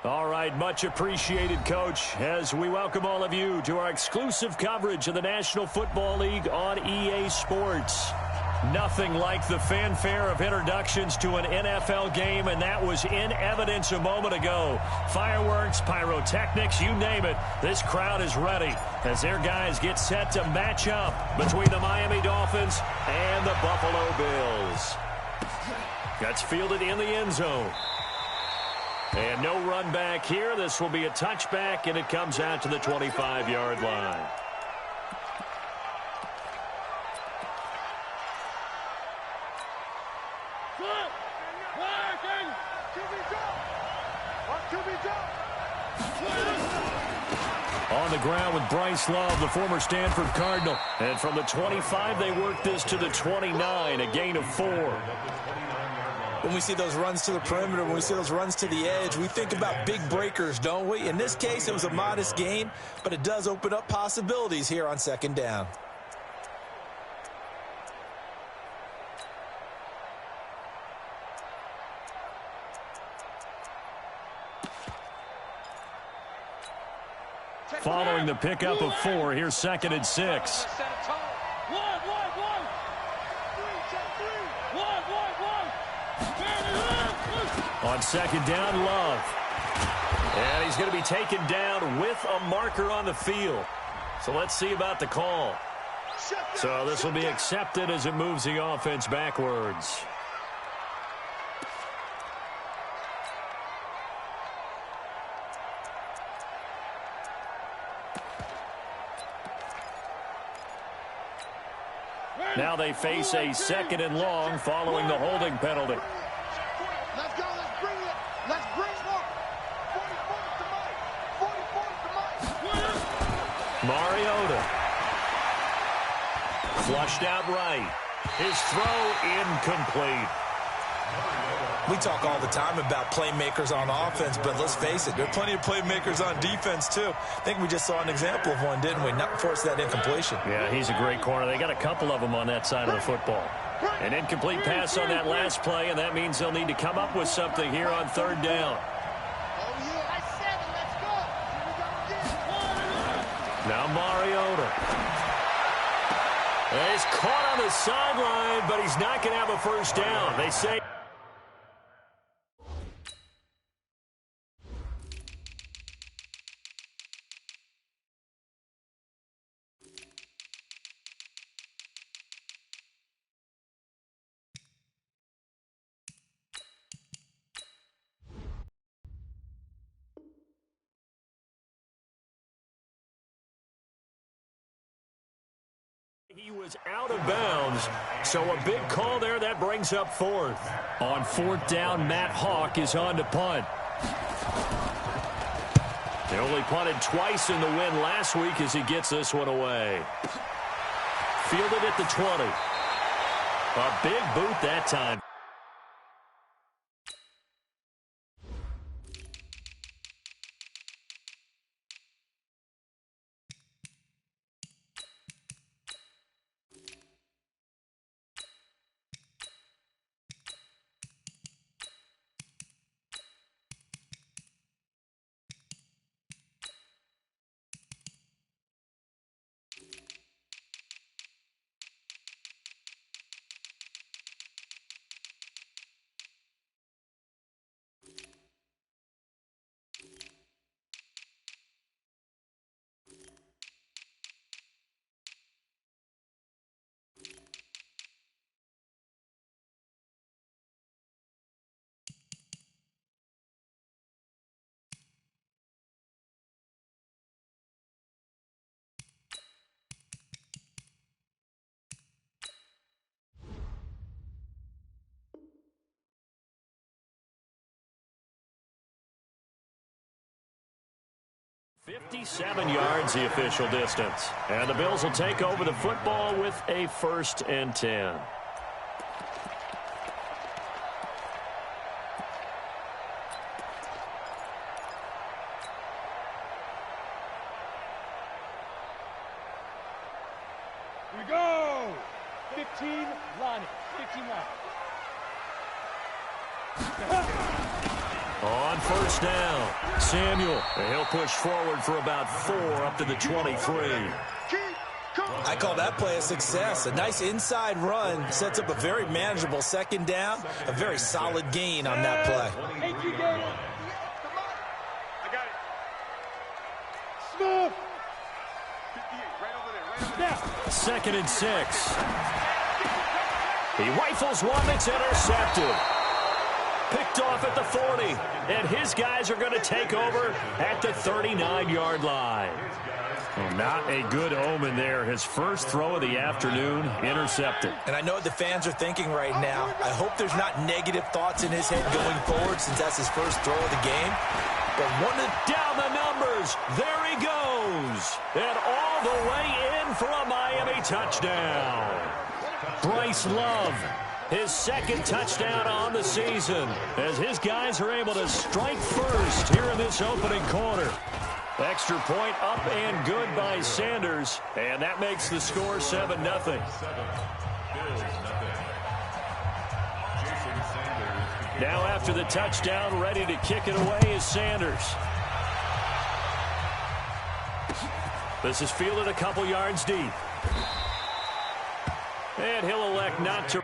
All right, much appreciated, Coach, as we welcome all of you to our exclusive coverage of the National Football League on EA Sports. Nothing like the fanfare of introductions to an NFL game, and that was in evidence a moment ago. Fireworks, pyrotechnics, you name it. This crowd is ready as their guys get set to match up between the Miami Dolphins and the Buffalo Bills. That's fielded in the end zone. And no run back here. This will be a touchback, and it comes out to the 25-yard line. On the ground with Bryce Love, the former Stanford Cardinal. And from the 25, they work this to the 29, a gain of 4. When we see those runs to the perimeter, when we see those runs to the edge, we think about big breakers, don't we? In this case, it was a modest gain, but it does open up possibilities here on second down. Following the pickup of 4, here's 2nd and 6. On second down, Love. And he's going to be taken down with a marker on the field. So let's see about the call. So this will be accepted as it moves the offense backwards. Now they face a 2nd and long following the holding penalty. Let's go. Let's bring it. Let's bring more. 44 to Mike. 44 to Mike. Mariota. Flushed out right. His throw incomplete. We talk all the time about playmakers on offense, but let's face it, there are plenty of playmakers on defense, too. I think we just saw an example of one, didn't we? Not force that incompletion. Yeah, he's a great corner. They got a couple of them on that side of the football. An incomplete pass on that last play, and that means they'll need to come up with something here on 3rd down. Now Mariota. He's caught on the sideline, but he's not going to have a first down. They say... He was out of bounds, so a big call there. That brings up 4th. On 4th down, Matt Hawk is on to punt. They only punted twice in the win last week as he gets this one away. Fielded at the 20. A big boot that time. "57 yards, the official distance. And the Bills will take over the football with a 1st and 10. We go! 15 line. 15 line. On first down, Samuel. He'll push forward for about 4 up to the 23. I call that play a success. A nice inside run sets up a very manageable second down. A very solid gain on that play. I got it. Smooth. 58, right over there. Second and 6. He rifles one that's intercepted. Picked off at the 40. And his guys are going to take over at the 39-yard line. Well, not a good omen there. His first throw of the afternoon, intercepted. And I know what the fans are thinking right now. I hope there's not negative thoughts in his head going forward since that's his first throw of the game. But down the numbers. There he goes. And all the way in for a Miami touchdown. Bryce Love, his second touchdown on the season, as his guys are able to strike first here in this opening quarter. Extra point up and good by Sanders, and that makes the score 7-0. Now after the touchdown, ready to kick it away is Sanders. This is fielded a couple yards deep. And he'll elect not to.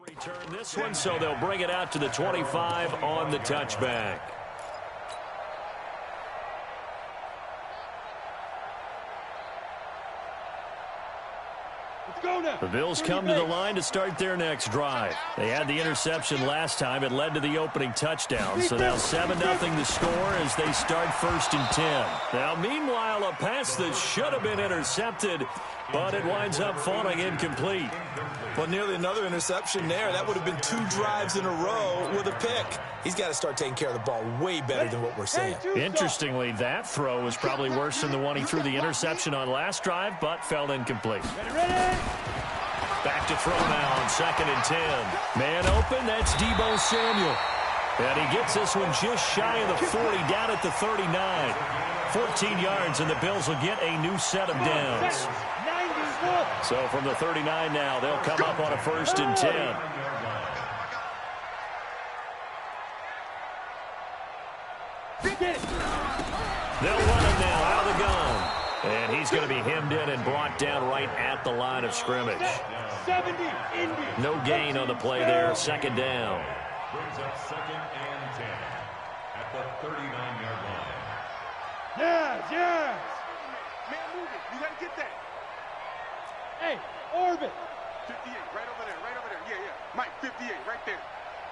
Return this one, so they'll bring it out to the 25 on the touchback. Let's go now. The Bills come to the line to start their next drive. They had the interception last time. It led to the opening touchdown. So now 7-0 the score as they start 1st and 10. Now, meanwhile, a pass that should have been intercepted, but it winds up falling incomplete. Well, nearly another interception there. That would have been 2 drives in a row with a pick. He's got to start taking care of the ball way better than what we're seeing. Interestingly, that throw was probably worse than the one he threw the interception on last drive, but fell incomplete. Back to throw now on 2nd and 10. Man open, that's Deebo Samuel. And he gets this one just shy of the 40, down at the 39. 14 yards, and the Bills will get a new set of downs. So from the 39 now, they'll come up on a 1st and 10. They'll run it now out of the gun. And he's going to be hemmed in and brought down right at the line of scrimmage. No gain on the play there. 2nd down. Brings up 2nd and 10 at the 39-yard line. Yes. Man, move it. You got to get that. Hey, orbit. 58, right over there. Yeah. Mike, 58, right there.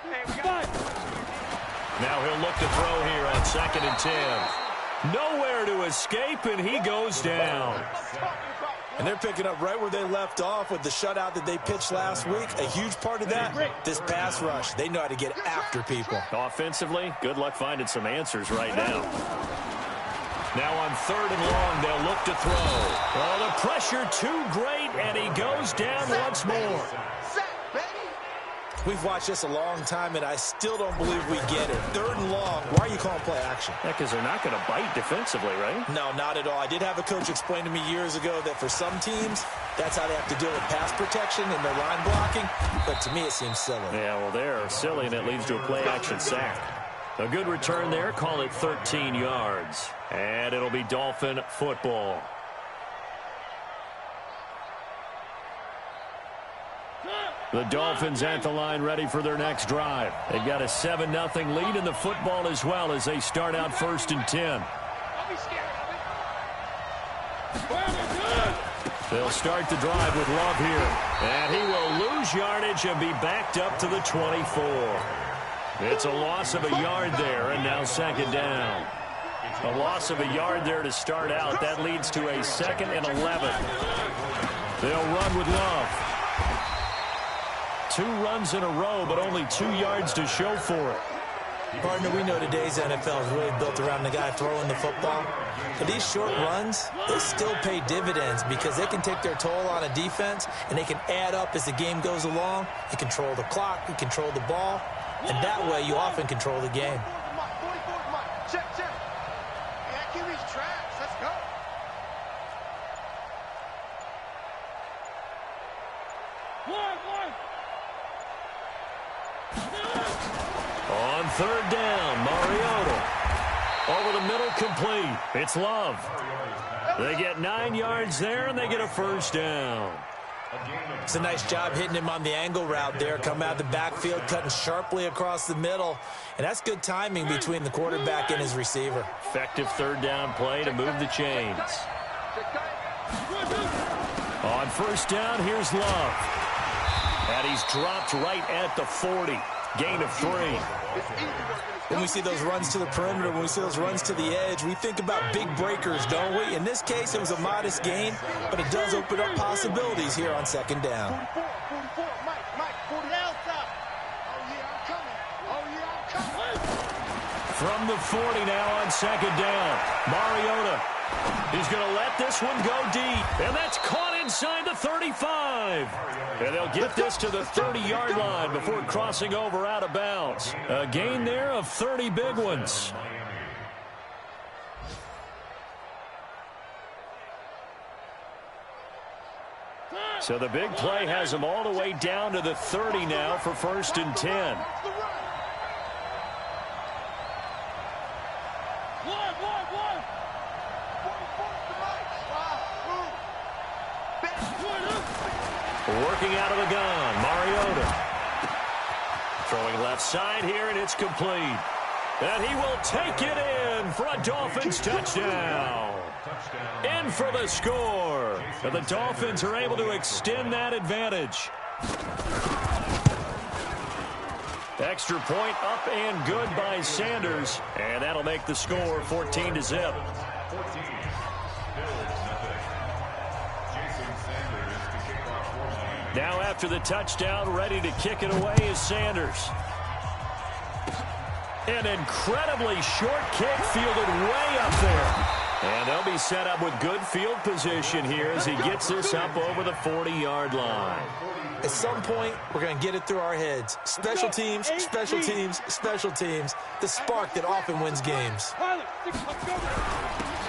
Hey, we got Five. Now he'll look to throw here on 2nd and 10. Nowhere to escape, and he goes down. And they're picking up right where they left off with the shutout that they pitched last week. A huge part of that, this pass rush. They know how to get after people. Offensively, good luck finding some answers right now. Now on 3rd and long, they'll look to throw. Oh, the pressure too great, and he goes down once more. We've watched this a long time, and I still don't believe we get it. 3rd and long, why are you calling play action? Yeah, because they're not going to bite defensively, right? No, not at all. I did have a coach explain to me years ago that for some teams, that's how they have to deal with pass protection and their line blocking. But to me, it seems silly. Yeah, well, they're silly, and it leads to a play-action sack. A good return there. Call it 13 yards. And it'll be Dolphin football. The Dolphins at the line ready for their next drive. They've got a 7-0 lead in the football as well as they start out 1st and 10. They'll start the drive with Love here. And he will lose yardage and be backed up to the 24. It's a loss of a yard there, and now 2nd down. A loss of a yard there to start out. That leads to a 2nd and 11. They'll run with Love. 2 runs in a row, but only 2 yards to show for it. Partner, we know today's NFL is really built around the guy throwing the football. But these short runs, they still pay dividends because they can take their toll on a defense and they can add up as the game goes along. You control the clock, you control the ball, and that way you often control the game. Check. And QB's tracks. Let's go. On third down, Mariota. Over the middle, complete. It's Love. They get 9 yards there, and they get a first down. It's a nice job hitting him on the angle route there. Come out of the backfield, cutting sharply across the middle. And that's good timing between the quarterback and his receiver. Effective third down play to move the chains. On first down, here's Love. And he's dropped right at the 40. Gain of 3. When we see those runs to the perimeter, when we see those runs to the edge, we think about big breakers, don't we? In this case, it was a modest gain, but it does open up possibilities here on second down. 44, Mike, 40 outside. Oh, yeah, I'm coming. From the 40 now on second down. Mariota. He's going to let this one go deep. And that's caught inside the 35. And they'll get this to the 30-yard line before crossing over out of bounds. A gain there of 30 big ones. So the big play has them all the way down to the 30 now for first and 10. Working out of the gun, Mariota. Throwing left side here, and it's complete. And he will take it in for a Dolphins touchdown. In for the score. And the Dolphins are able to extend that advantage. Extra point up and good by Sanders. And that'll make the score 14-0. Now after the touchdown, ready to kick it away is Sanders. An incredibly short kick fielded way up there. And they'll be set up with good field position here as he gets this up over the 40-yard line. At some point, we're going to get it through our heads. Special teams, special teams, special teams. The spark that often wins games.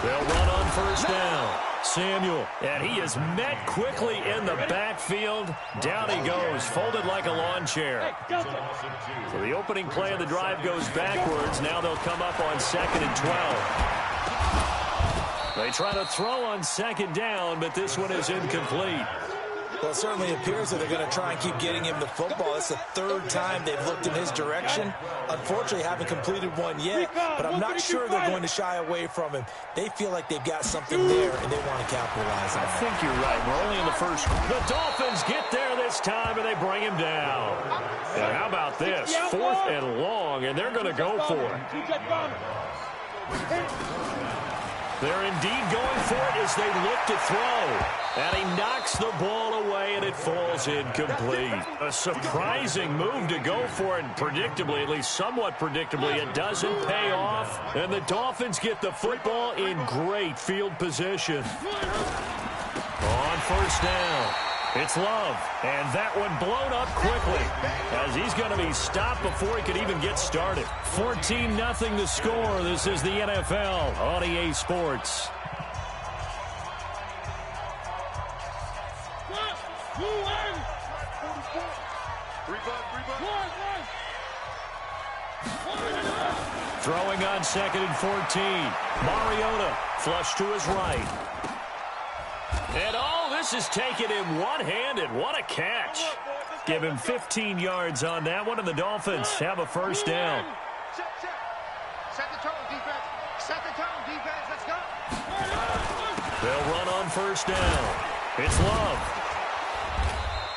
They'll run on first down. Samuel, and he is met quickly in the backfield. Down he goes, folded like a lawn chair. So the opening play of the drive goes backwards. Now they'll come up on 2nd and 12. They try to throw on second down, but this one is incomplete. Well, it certainly appears that they're going to try and keep getting him the football. It's the third time they've looked in his direction. Unfortunately, haven't completed one yet, but I'm not sure they're going to shy away from him. They feel like they've got something there, and they want to capitalize on it. I think you're right. We're only in the first. The Dolphins get there this time, and they bring him down. And how about this? 4th and long, and they're going to go for it. They're indeed going for it as they look to throw. And he knocks the ball away, and it falls incomplete. A surprising move to go for it, and predictably, at least somewhat predictably, it doesn't pay off. And the Dolphins get the football in great field position. On first down, it's Love. And that one blown up quickly as he's going to be stopped before he could even get started. 14-0 the score. This is the NFL on EA Sports. Throwing on 2nd and 14. Mariota flush to his right. And this is taken in one-handed. What a catch. Give him 15 yards on that one, and the Dolphins have a first down. Set the tone, defense. Set the tone, defense. Let's go. They'll run on first down. It's Love.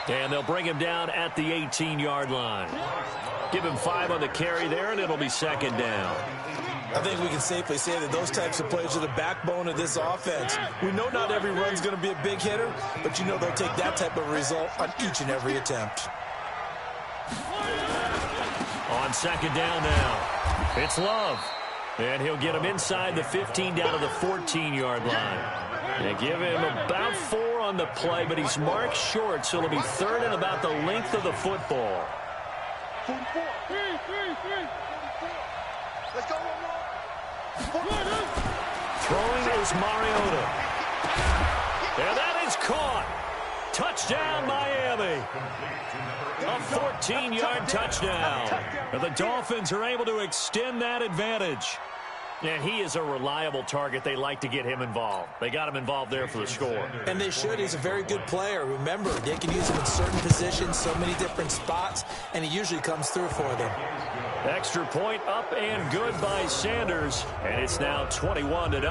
And they'll bring him down at the 18-yard line. Give him 5 on the carry there, and it'll be second down. I think we can safely say that those types of plays are the backbone of this offense. We know not every run's going to be a big hitter, but you know they'll take that type of result on each and every attempt. On On second down now, it's Love. And he'll get him inside the 15 down to the 14-yard line. They give him about 4 on the play, but he's marked short, so it'll be third and about the length of the football. 44. 3. Let's go one more. Throwing is Mariota. And that is caught. Touchdown, Miami. A 14-yard touchdown. And the Dolphins are able to extend that advantage. And he is a reliable target. They like to get him involved. They got him involved there for the score. And they should. He's a very good player. Remember, they can use him in certain positions, so many different spots, and he usually comes through for them. Extra point up and good by Sanders. And it's now 21-0.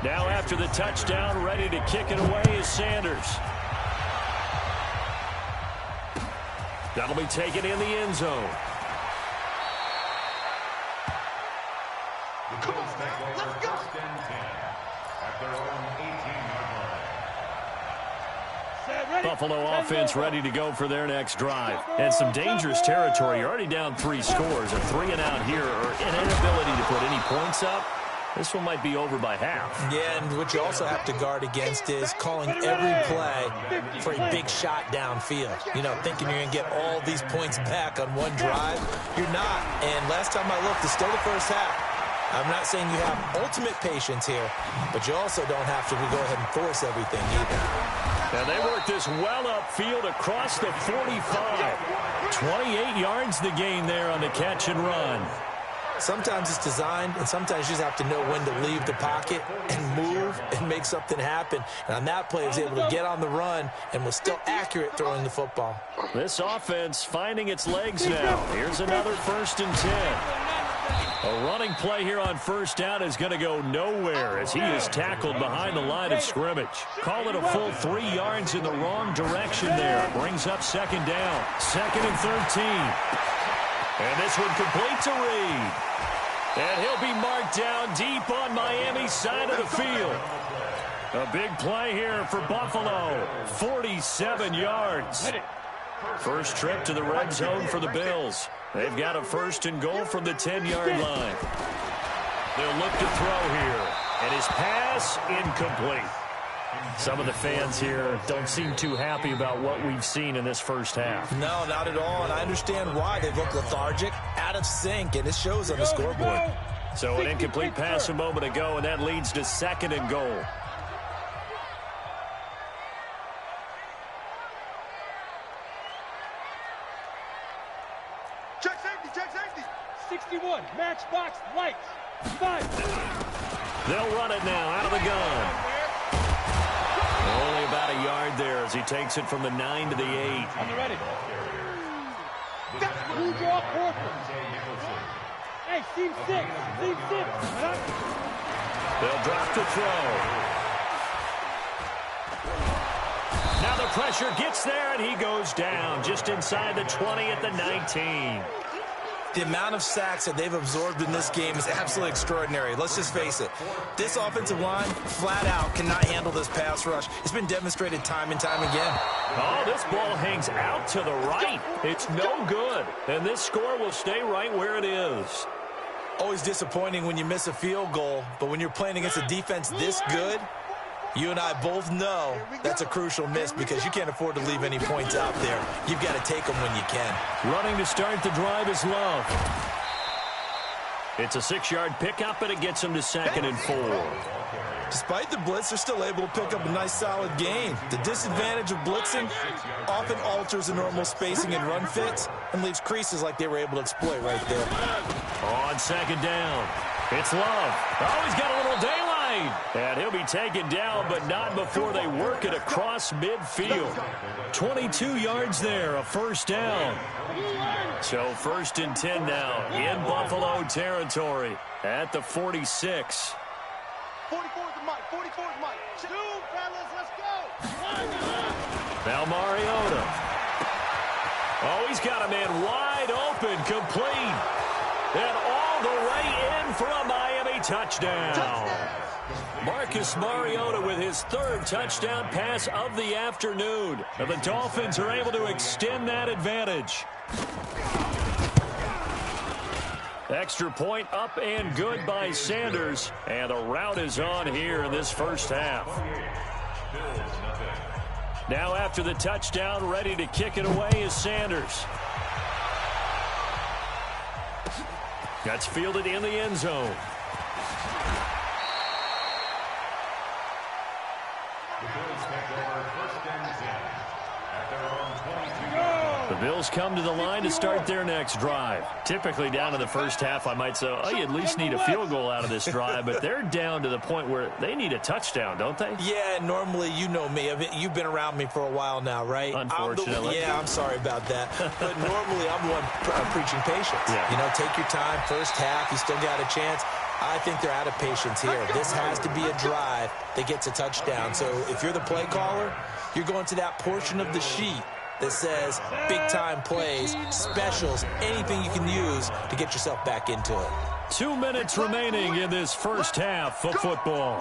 Now after the touchdown, ready to kick it away is Sanders. That'll be taken in the end zone. Come on, let's go. At their own 18-yard line. Buffalo offense ready to go for their next drive. And some dangerous territory. You're already down 3 scores. A 3-and-out here or an inability to put any points up. This one might be over by half. Yeah, and what you also have to guard against is calling every play for a big shot downfield. You know, thinking you're going to get all these points back on one drive. You're not. And last time I looked, it's still the first half. I'm not saying you have ultimate patience here, but you also don't have to go ahead and force everything either. And they work this well upfield across the 45. 28 yards the gain there on the catch and run. Sometimes it's designed, and sometimes you just have to know when to leave the pocket and move and make something happen. And on that play, he was able to get on the run and was still accurate throwing the football. This offense finding its legs now. Here's another 1st and 10. A running play here on first down is going to go nowhere as he is tackled behind the line of scrimmage. Call it a full 3 yards in the wrong direction there. Brings up second down. 2nd and 13. And this one complete to Reed. And he'll be marked down deep on Miami's side of the field. A big play here for Buffalo. 47 yards. First trip to the red zone for the Bills. They've got a 1st and goal from the 10-yard line. They'll look to throw here. And his pass incomplete. Some of the fans here don't seem too happy about what we've seen in this first half. No, not at all, and I understand why. They've looked lethargic, out of sync, and it shows on the scoreboard. So an incomplete pass a moment ago, and that leads to 2nd and goal. Check safety. 61, matchbox lights. 5. They'll run it now out of the gun. Only about a yard there as he takes it from the 9 to the 8. On the ready. Blue draw Corcoran. Hey, team 6. They'll drop to throw. Now the pressure gets there, and he goes down just inside the 20 at the 19. The amount of sacks that they've absorbed in this game is absolutely extraordinary. Let's just face it. This offensive line, flat out, cannot handle this pass rush. It's been demonstrated time and time again. Oh, this ball hangs out to the right. It's no good. And this score will stay right where it is. Always disappointing when you miss a field goal, but when you're playing against a defense this good, you and I both know that's a crucial miss because you can't afford to leave any points out there. You've got to take them when you can. Running to start the drive is Love. It's a 6-yard pickup, and it gets him to 2nd and 4. Despite the blitz, they're still able to pick up a nice, solid gain. The disadvantage of blitzing often alters the normal spacing and run fits and leaves creases like they were able to exploit right there. On 2nd down, it's Love. Oh, he's got a little daylight. And he'll be taken down, but not before they work it across midfield. 22 yards there, a 1st down. So 1st and 10 now in Buffalo territory at the 46. 44 is Mike. 44 is Mike. 2, fellas, let's go. Now Mariota. Oh, he's got a man wide open, complete. And all the way in for a Miami touchdown. Marcus Mariota with his 3rd touchdown pass of the afternoon. And the Dolphins are able to extend that advantage. Extra point up and good by Sanders. And the rout is on here in this first half. Now after the touchdown, ready to kick it away is Sanders. That's fielded in the end zone. The Bills come to the line to start their next drive. Typically down in the first half, I might say, oh, you at least need a field goal out of this drive, but they're down to the point where they need a touchdown, don't they? Yeah, normally, you know me. I mean, you've been around me for a while now, right? Unfortunately. I'm sorry about that. But normally, I'm the one preaching patience. Yeah. You know, take your time. First half, you still got a chance. I think they're out of patience here. This has to be a drive that gets a touchdown. So if you're the play caller, you're going to that portion of the sheet that says big-time plays, specials, anything you can use to get yourself back into it. 2 minutes remaining in this first half of football.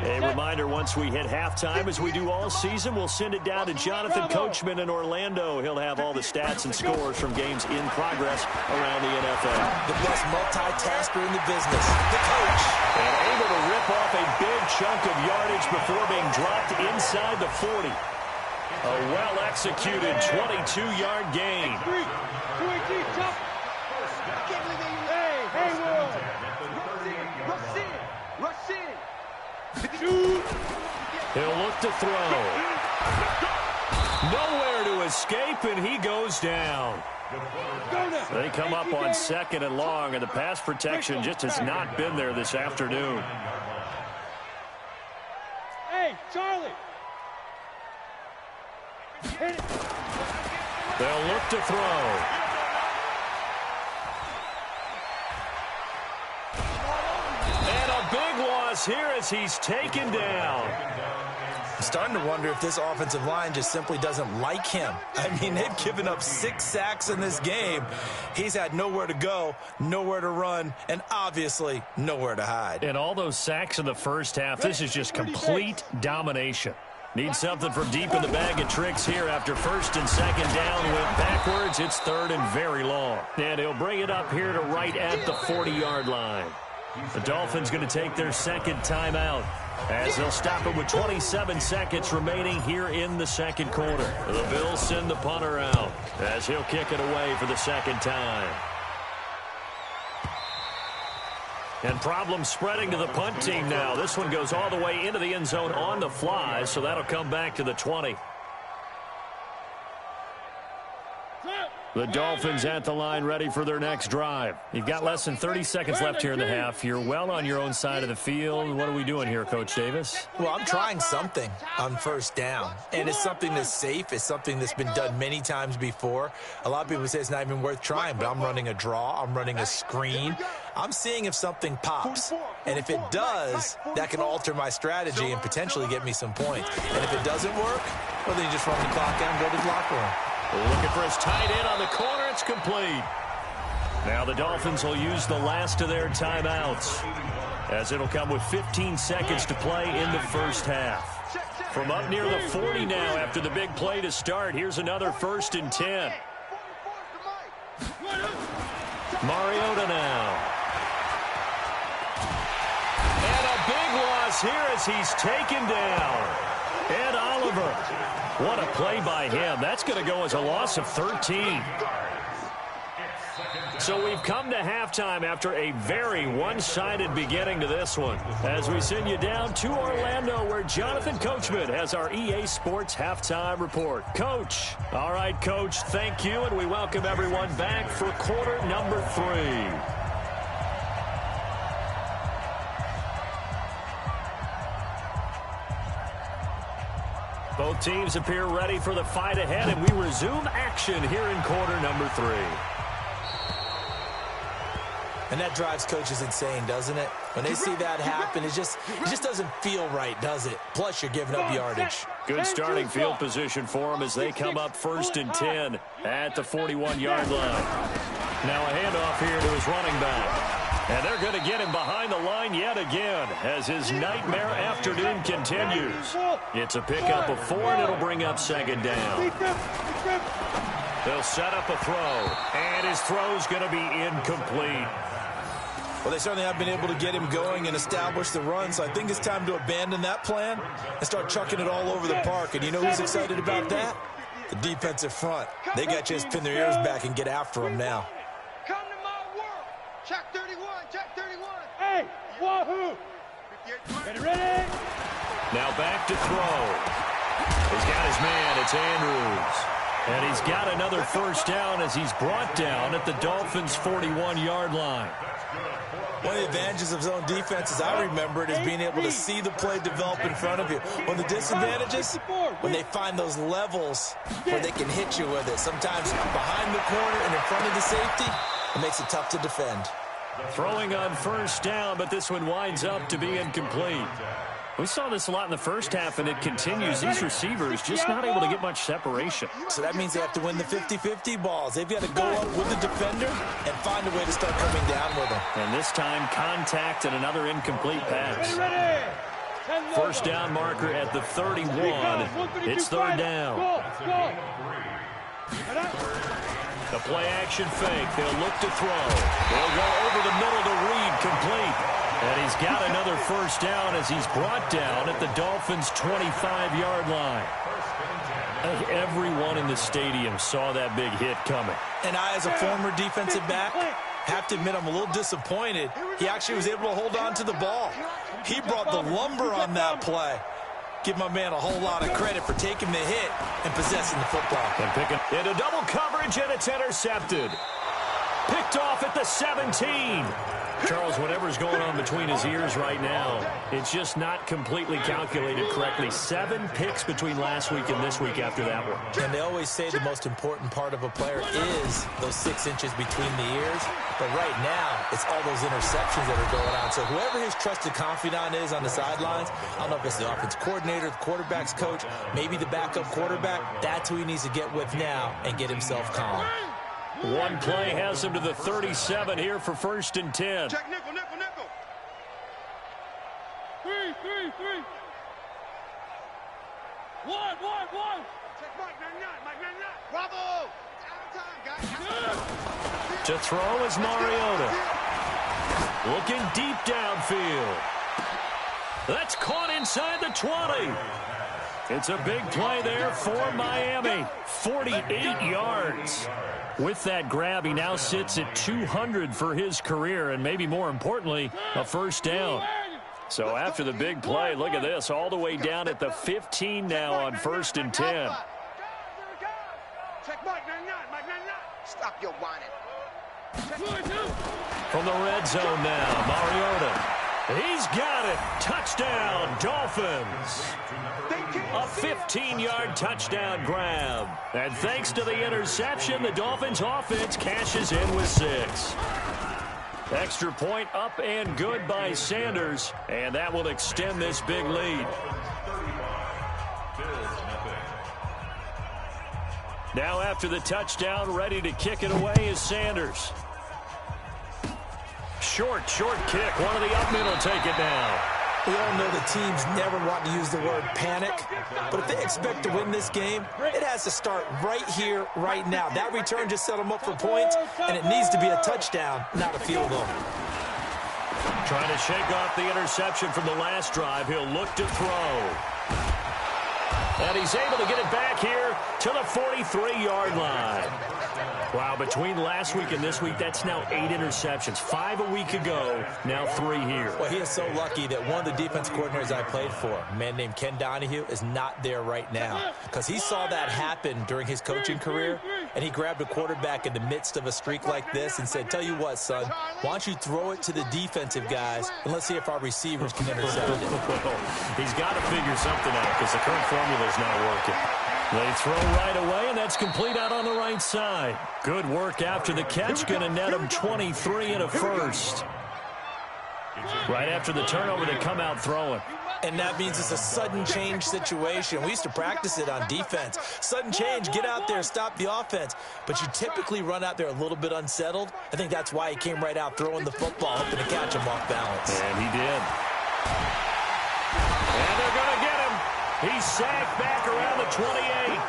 A reminder, once we hit halftime, as we do all season, we'll send it down to Jonathan Coachman in Orlando. He'll have all the stats and scores from games in progress around the NFL. The best multitasker in the business, the coach. And able to rip off a big chunk of yardage before being dropped inside the 40. A well-executed 22-yard gain. He'll look to throw. Nowhere to escape, and he goes down. They come up on 2nd and long, and the pass protection just has not been there this afternoon. Hey, Charlie. They'll look to throw. And a big loss here as he's taken down. I'm starting to wonder if this offensive line just simply doesn't like him. I mean, they've given up 6 sacks in this game. He's had nowhere to go, nowhere to run, and obviously nowhere to hide. And all those sacks in the first half, this is just complete domination. Need something from deep in the bag of tricks here after 1st and 2nd down. Went backwards. It's 3rd and very long. And he'll bring it up here to right at the 40-yard line. The Dolphins going to take their 2nd timeout as they'll stop it with 27 seconds remaining here in the 2nd quarter. The Bills send the punter out as he'll kick it away for the 2nd time. And problems spreading to the punt team now. This one goes all the way into the end zone on the fly, so that'll come back to the 20. The Dolphins at the line ready for their next drive. You've got less than 30 seconds left here in the half. You're well on your own side of the field. What are we doing here, Coach Davis? Well, I'm trying something on 1st down, and it's something that's safe. It's something that's been done many times before. A lot of people say it's not even worth trying, but I'm running a draw. I'm running a screen. I'm seeing if something pops, and if it does, that can alter my strategy and potentially get me some points. And if it doesn't work, well, then you just run the clock out and go to the locker room. Looking for his tight end on the corner. It's complete. Now the Dolphins will use the last of their timeouts as it'll come with 15 seconds to play in the first half. From up near the 40 now after the big play to start, here's another 1st and 10. Mariota now. And a big loss here as he's taken down. Ed Oliver. What a play by him. That's going to go as a loss of 13. So we've come to halftime after a very one-sided beginning to this one. As we send you down to Orlando where Jonathan Coachman has our EA Sports halftime report. Coach. All right, Coach, thank you, and we welcome everyone back for quarter number 3. Both teams appear ready for the fight ahead, and we resume action here in quarter number 3. And that drives coaches insane, doesn't it? When they see that happen, it just doesn't feel right, does it? Plus, you're giving up yardage. Good starting field position for them as they come up 1st and 10 at the 41-yard line. Now a handoff here to his running back. And they're going to get him behind the line yet again as his nightmare afternoon continues. It's a pickup of 4, and it'll bring up 2nd down. They'll set up a throw, and his throw's going to be incomplete. Well, they certainly have been able to get him going and establish the run, so I think it's time to abandon that plan and start chucking it all over the park. And you know who's excited about that? The defensive front. They got to just pin their ears back and get after him now. Come to my world. Check 31, check 31. Hey, wahoo! Get ready? Now back to throw. He's got his man. It's Andrews. And he's got another first down as he's brought down at the Dolphins' 41-yard line. One of the advantages of zone defense, as I remember it, is being able to see the play develop in front of you. One of the disadvantages, when they find those levels where they can hit you with it. Sometimes behind the corner and in front of the safety, it makes it tough to defend. Throwing on first down, but this one winds up to be incomplete. We saw this a lot in the first half, and it continues. These receivers just not able to get much separation. So that means they have to win the 50-50 balls. They've got to go up with the defender and find a way to start coming down with them. And this time, contact and another incomplete pass. First down marker at the 31. It's third down. The play action fake. They'll look to throw. They'll go over the middle to Reed, complete. And he's got another first down as he's brought down at the Dolphins' 25-yard line. I think everyone in the stadium saw that big hit coming. And I, as a former defensive back, have to admit I'm a little disappointed. He actually was able to hold on to the ball. He brought the lumber on that play. Give my man a whole lot of credit for taking the hit and possessing the football. And picking into double coverage, and it's intercepted. Picked off at the 17. Charles, whatever's going on between his ears right now, it's just not completely calculated correctly. 7 picks between last week and this week after that one. And they always say the most important part of a player is those 6 inches between the ears. But right now, it's all those interceptions that are going on. So whoever his trusted confidant is on the sidelines, I don't know if it's the offense coordinator, the quarterback's coach, maybe the backup quarterback, that's who he needs to get with now and get himself calm. One play has him to the 37 here for first and 10. Check nickel, nickel, nickel. 3. 1. Check Mike 99, Mike 99. Bravo. Out of time, guys. To throw is Mariota. Looking deep downfield. That's caught inside the 20. It's a big play there for Miami. 48 yards. With that grab, he now sits at 200 for his career, and maybe more importantly, a first down. So after the big play, look at this, all the way down at the 15 now on first and 10. Check Mike 99, Mike 99. Stop your whining. From the red zone now, Mariota. He's got it. Touchdown, Dolphins. A 15-yard touchdown grab. And thanks to the interception, the Dolphins offense cashes in with 6. Extra point up and good by Sanders. And that will extend this big lead. Now after the touchdown, ready to kick it away is Sanders. Short kick. One of the up middle take it down. We all know the teams never want to use the word panic, but if they expect to win this game, it has to start right here, right now. That return just set them up for points, and it needs to be a touchdown, not a field goal. Trying to shake off the interception from the last drive. He'll look to throw. And he's able to get it back here to the 43-yard line. Wow, between last week and this week, that's now 8 interceptions. 5 a week ago, now 3 here. Well, he is so lucky that one of the defense coordinators I played for, a man named Ken Donahue, is not there right now. Because he saw that happen during his coaching career, and he grabbed a quarterback in the midst of a streak like this and said, tell you what, son, why don't you throw it to the defensive guys, and let's see if our receivers can intercept it. He's got to figure something out because the current formula is not working. They throw right away, and that's complete out on the right side. Good work after the catch. Going to net him 23 and a first. Right after the turnover, they come out throwing. And that means it's a sudden change situation. We used to practice it on defense. Sudden change, get out there, stop the offense. But you typically run out there a little bit unsettled. I think that's why he came right out throwing the football, hoping to catch him off balance. And he did. And they're going to get him. He's sacked back around the 28.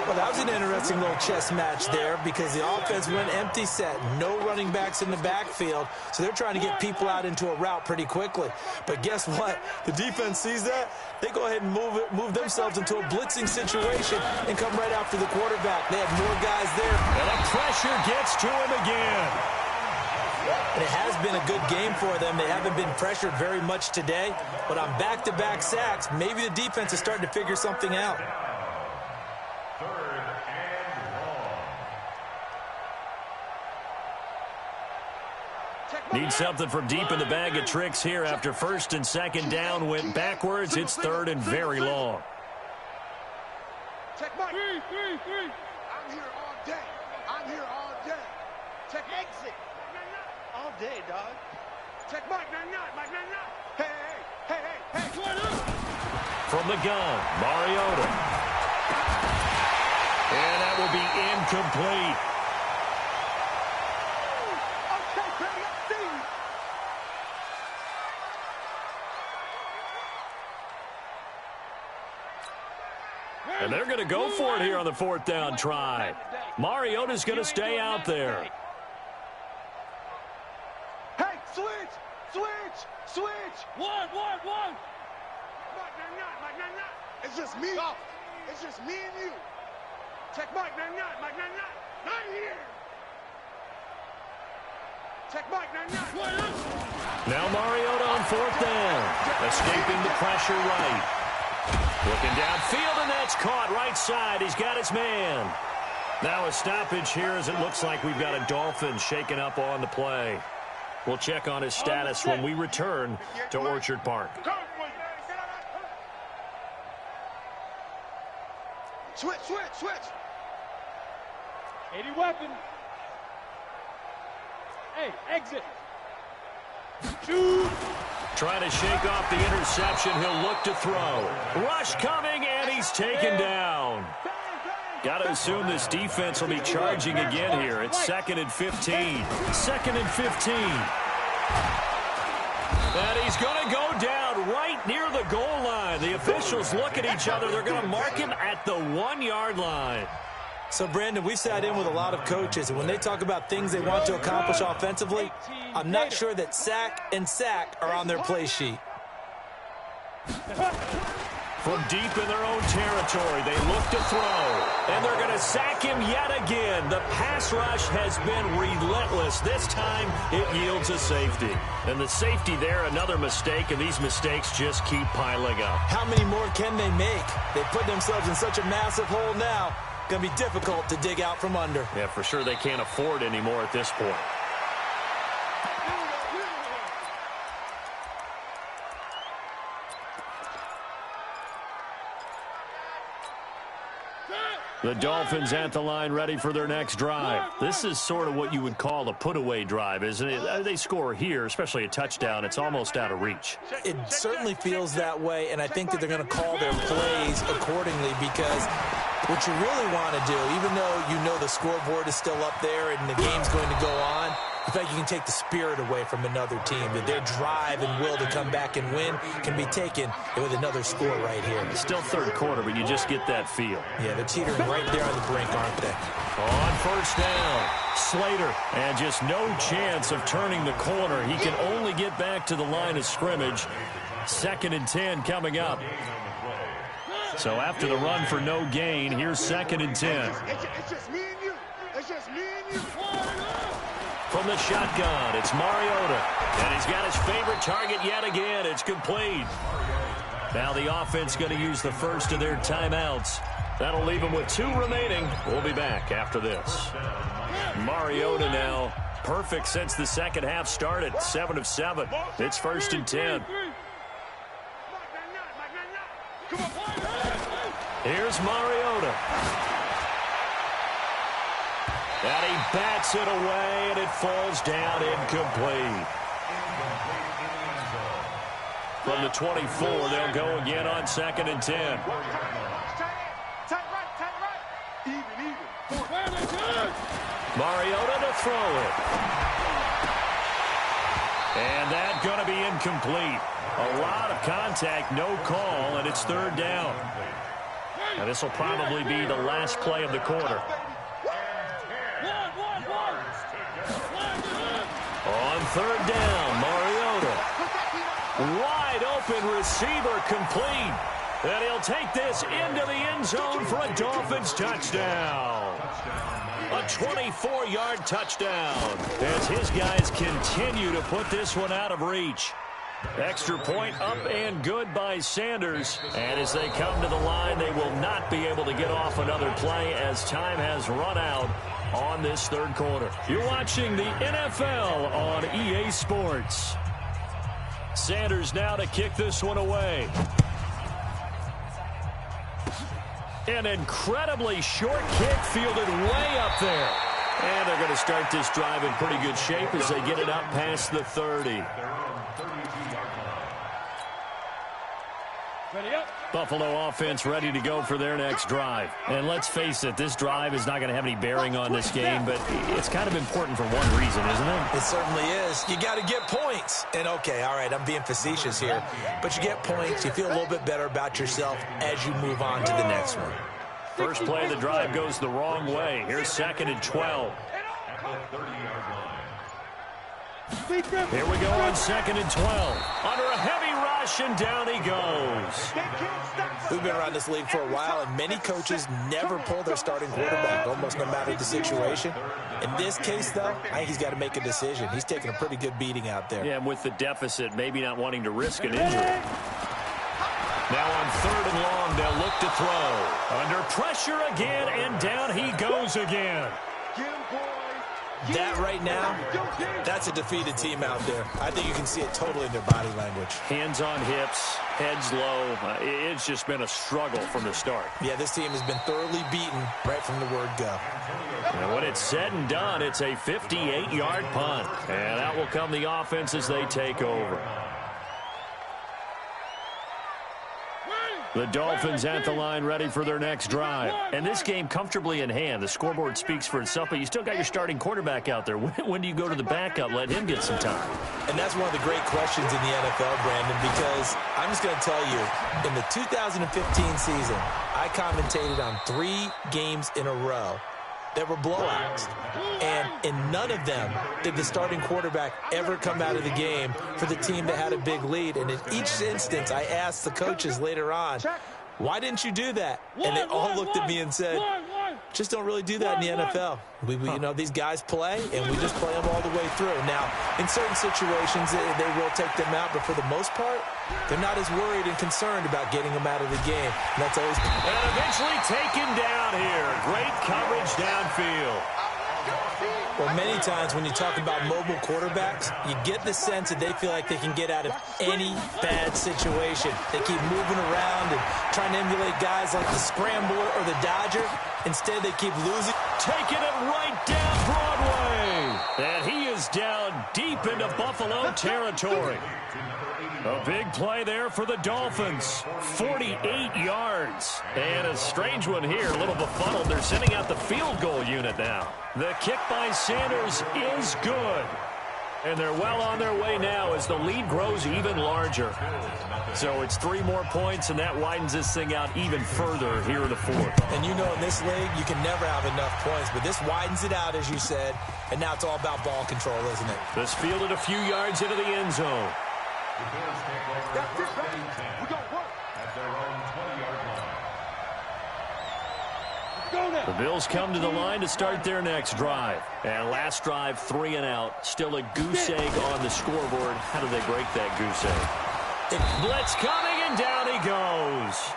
Well, that was an interesting little chess match there because the offense went empty set. No running backs in the backfield, so they're trying to get people out into a route pretty quickly. But guess what? The defense sees that. They go ahead and move themselves into a blitzing situation and come right after the quarterback. They have more guys there. And the pressure gets to him again. And it has been a good game for them. They haven't been pressured very much today. But on back-to-back sacks, maybe the defense is starting to figure something out. Need something from deep in the bag of tricks here after first and second down went backwards. It's third and very long. Check Mike. Three. I'm here all day. I'm here all day. Check exit. All day, dog. Check Mike. Mike. Hey. From the gun, Mariota. And that will be incomplete. And they're going to go for it here on the fourth down try. Mariota's going to stay out there. Hey, switch. One. Mike. It's just me. It's just me and you. Check Mike. Not here. Check Mike. Now Mariota on fourth down. Escaping the pressure right. Looking downfield, and that's caught right side. He's got his man. Now a stoppage here as it looks like we've got a Dolphin shaken up on the play. We'll check on his status when we return to Orchard Park. Switch. 80 weapon. Hey, exit. Shoot. Trying to shake off the interception. He'll look to throw. Rush coming, and he's taken down. Got to assume this defense will be charging again here. It's 2nd and 15. 2nd and 15. And he's going to go down right near the goal line. The officials look at each other. They're going to mark him at the 1-yard line. So, Brandon, we sat in with a lot of coaches, and when they talk about things they want to accomplish offensively, I'm not sure that sack and sack are on their play sheet. From deep in their own territory, they look to throw, and they're going to sack him yet again. The pass rush has been relentless. This time, it yields a safety. And the safety there, another mistake, and these mistakes just keep piling up. How many more can they make? They put themselves in such a massive hole now. Going to be difficult to dig out from under. Yeah, for sure they can't afford anymore at this point. The Dolphins at the line ready for their next drive. This is sort of what you would call a put-away drive, isn't it? They score here, especially a touchdown. It's almost out of reach. It certainly feels that way, and I think that they're going to call their plays accordingly because what you really want to do, even though you know the scoreboard is still up there and the game's going to go on, in fact, you can take the spirit away from another team, that their drive and will to come back and win can be taken with another score right here. It's still third quarter, but you just get that feel. Yeah, they're teetering right there on the brink, aren't they? On first down, Slater, and just no chance of turning the corner. He can only get back to the line of scrimmage. 2nd and 10 coming up. So after the run for no gain, here's 2nd and 10. It's just me and you. It's just me and you. From the shotgun, it's Mariota. And he's got his favorite target yet again. It's complete. Now the offense going to use the first of their timeouts. That'll leave them with 2 remaining. We'll be back after this. Mariota now perfect since the second half started. 7 of 7. It's 1st and 10. Here's Mariota. And he bats it away, and it falls down incomplete. From the 24, they'll go again on 2nd and 10. Tight right. Even. Mariota to throw it. And that's going to be incomplete. A lot of contact, no call, and it's third down. Now this will probably be the last play of the quarter. On third down, Mariota. Wide open receiver complete. And he'll take this into the end zone for a Dolphins touchdown. A 24-yard touchdown as his guys continue to put this one out of reach. Extra point up and good by Sanders. And as they come to the line, they will not be able to get off another play as time has run out on this third quarter. You're watching the NFL on EA Sports. Sanders now to kick this one away. An incredibly short kick fielded way up there. And they're going to start this drive in pretty good shape as they get it up past the 30. Buffalo offense ready to go for their next drive. And let's face it, this drive is not going to have any bearing on this game, but it's kind of important for one reason, isn't it? It certainly is. You got to get points. And, okay, all right, I'm being facetious here, but you get points, you feel a little bit better about yourself as you move on to the next one. First play of the drive goes the wrong way. Here's 2nd and 12. Here we go on 2nd and 12. Under a heavy rush, and down he goes. We've been around this league for a while, and many coaches never pull their starting quarterback, almost no matter the situation. In this case, though, I think he's got to make a decision. He's taking a pretty good beating out there. Yeah, and with the deficit, maybe not wanting to risk an injury. Now on 3rd and long, they'll look to throw. Under pressure again, and down he goes again. That right now, that's a defeated team out there. I think you can see it totally in their body language. Hands on hips, heads low. It's just been a struggle from the start. Yeah, this team has been thoroughly beaten right from the word go. And when it's said and done, it's a 58-yard punt. And out will come the offense as they take over. The Dolphins at the line ready for their next drive. And this game comfortably in hand. The scoreboard speaks for itself, but you still got your starting quarterback out there. When do you go to the backup? Let him get some time. And that's one of the great questions in the NFL, Brandon, because I'm just going to tell you, in the 2015 season, I commentated on 3 games in a row that were blowouts. And in none of them did the starting quarterback ever come out of the game for the team that had a big lead. And in each instance, I asked the coaches later on, why didn't you do that? And they all looked at me and said, just don't really do that in the NFL. We you know, these guys play, and we just play them all the way through. Now, in certain situations, they will take them out, but for the most part, they're not as worried and concerned about getting them out of the game. And that's always... And eventually taken down here. Great coverage downfield. Well, many times when you talk about mobile quarterbacks, you get the sense that they feel like they can get out of any bad situation. They keep moving around and trying to emulate guys like the Scrambler or the Dodger. Instead, they keep losing. Taking it right down Broadway. And he is down deep into Buffalo territory. A big play there for the Dolphins. 48 yards. And a strange one here, a little befuddled. They're sending out the field goal unit now. The kick by Sanders is good. And they're well on their way now as the lead grows even larger. So it's 3 more points, and that widens this thing out even further here in the 4th. And you know, in this league, you can never have enough points, but this widens it out, as you said, and now it's all about ball control, isn't it? This fielded a few yards into the end zone. That's it, buddy. We're going to work. At their own 20-yard line. Go now. The Bills come to the line to start their next drive. And last drive, 3 and out. Still a goose egg on the scoreboard. How do they break that goose egg? Blitz coming, and down he goes.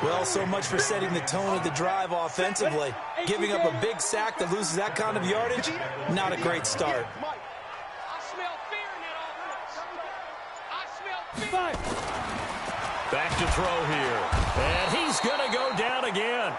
Well, so much for setting the tone of the drive offensively. Giving up a big sack that loses that kind of yardage, not a great start. Back to throw here. And he's going to go down again.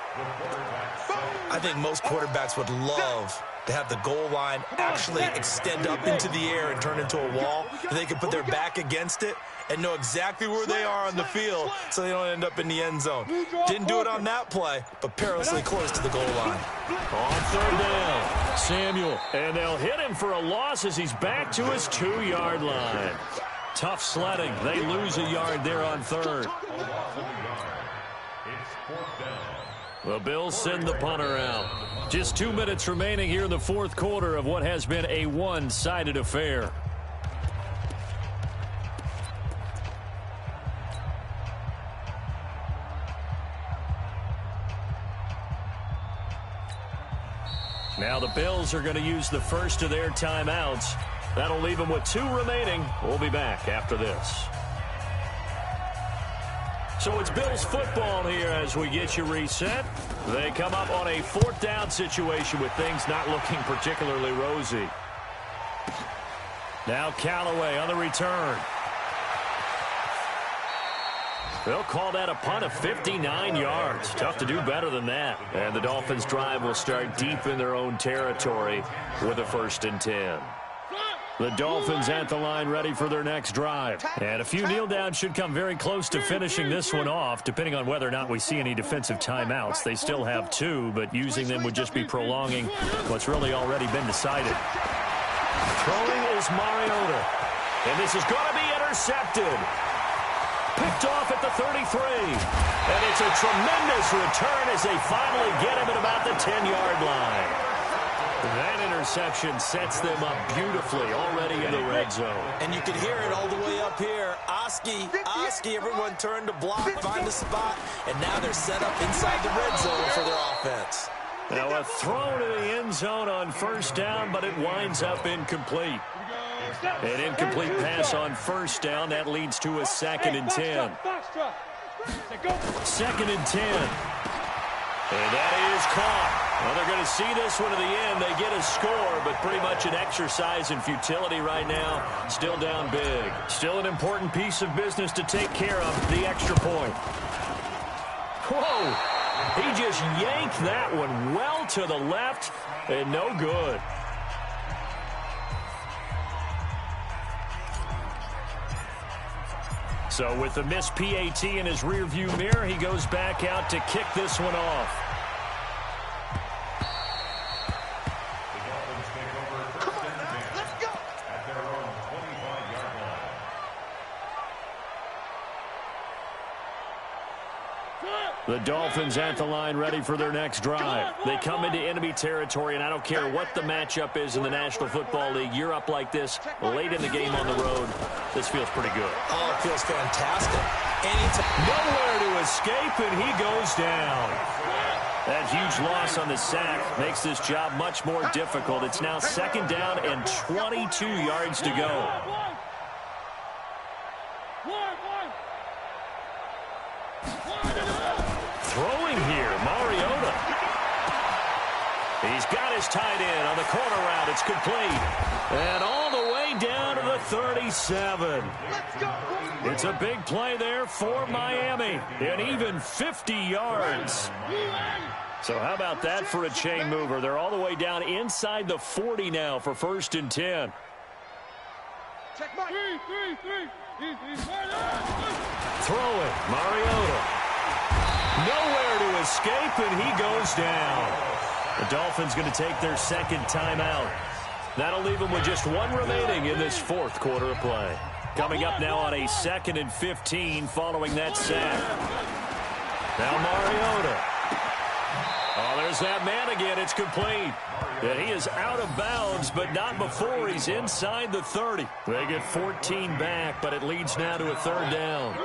I think most quarterbacks would love to have the goal line actually extend up into the air and turn into a wall. And they can put their back against it and know exactly where they are on the field so they don't end up in the end zone. Didn't do it on that play, but perilously close to the goal line. On 3rd down, Samuel. And they'll hit him for a loss as he's back to his 2-yard line. Tough sledding. They lose a yard there on third. The Bills send the punter out. Just 2 minutes remaining here in the fourth quarter of what has been a one-sided affair. Now the Bills are going to use the first of their timeouts. That'll leave them with 2 remaining. We'll be back after this. So it's Bills football here as we get you reset. They come up on a 4th down situation with things not looking particularly rosy. Now Callaway on the return. They'll call that a punt of 59 yards. Tough to do better than that. And the Dolphins' drive will start deep in their own territory with a 1st and 10. The Dolphins at the line ready for their next drive. And a few kneel downs should come very close to finishing this one off, depending on whether or not we see any defensive timeouts. They still have 2, but using them would just be prolonging what's really already been decided. Throwing is Mariota. And this is going to be intercepted. Picked off at the 33. And it's a tremendous return as they finally get him at about the 10-yard line. That interception sets them up beautifully already in the red zone. And you can hear it all the way up here. Oski, everyone turned to block, find a spot, and now they're set up inside the red zone for their offense. Now a throw to the end zone on 1st down, but it winds up incomplete. An incomplete pass on 1st down. That leads to a 2nd and 10. 2nd and 10. And that is caught. Well, they're going to see this one to the end. They get a score, but pretty much an exercise in futility right now. Still down big. Still an important piece of business to take care of, the extra point. Whoa! He just yanked that one well to the left, and no good. So with the missed PAT in his rearview mirror, he goes back out to kick this one off. The Dolphins at the line ready for their next drive. They come into enemy territory, and I don't care what the matchup is in the National Football League. You're up like this late in the game on the road. This feels pretty good. Oh, it feels fantastic. Nowhere to escape, and he goes down. That huge loss on the sack makes this job much more difficult. It's now 2nd down and 22 yards to go. Throwing here, Mariota. He's got his tight end on the corner route. It's complete. And all the way down to the 37. It's a big play there for Miami. And even 50 yards. So how about that for a chain mover? They're all the way down inside the 40 now for 1st and 10. Throwing, Mariota. Nowhere to escape, and he goes down. The Dolphins going to take their 2nd timeout. That'll leave them with just 1 remaining in this 4th quarter of play. Coming up now on a 2nd and 15 following that sack. Now Mariota. Oh, there's that man again. It's complete. And he is out of bounds, but not before he's inside the 30. They get 14 back, but it leads now to a 3rd down.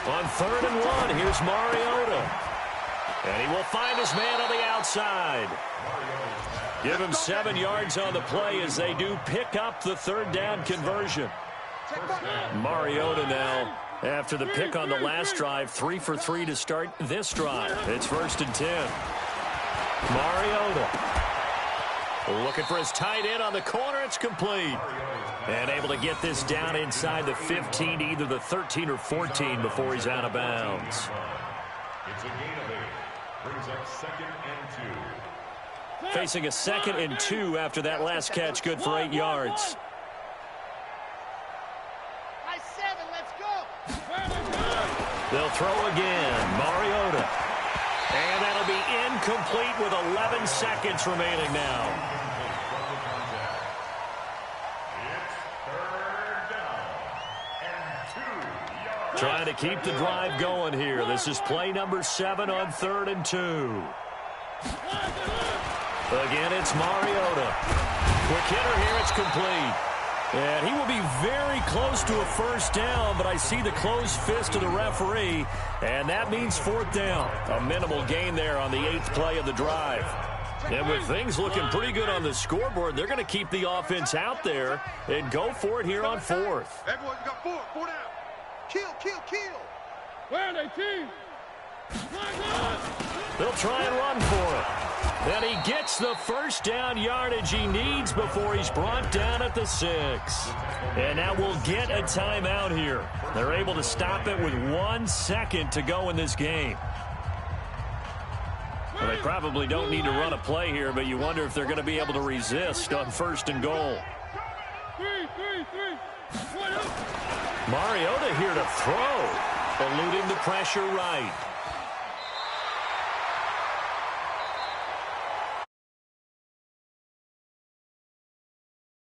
On 3rd and 1, here's Mariota. And he will find his man on the outside. Give him 7 yards on the play as they do pick up the 3rd down conversion. Mariota now, after the pick on the last drive, 3 for 3 to start this drive. It's 1st and 10. Mariota. Looking for his tight end on the corner. It's complete. And able to get this down inside the 15, either the 13 or 14 before he's out of bounds. It's a gain of 8. Brings up 2nd and 2. Facing a 2nd and 2 after that last catch, good for 8 yards. They'll throw again. Mariota. And that'll be incomplete with 11 seconds remaining now. Trying to keep the drive going here. This is play number 7 on 3rd and 2. Again, it's Mariota. Quick hitter here. It's complete. And he will be very close to a first down, but I see the closed fist of the referee, and that means 4th down. A minimal gain there on the 8th play of the drive. And with things looking pretty good on the scoreboard, they're going to keep the offense out there and go for it here on 4th. Everyone, you got 4 down. Kill, kill, kill. Where are they, team? They'll try and run for it. And he gets the first down yardage he needs before he's brought down at the 6. And now we'll get a timeout here. They're able to stop it with 1 second to go in this game. Well, they probably don't need to run a play here, but you wonder if they're going to be able to resist on 1st and goal. Mariota here to throw, eluding the pressure right.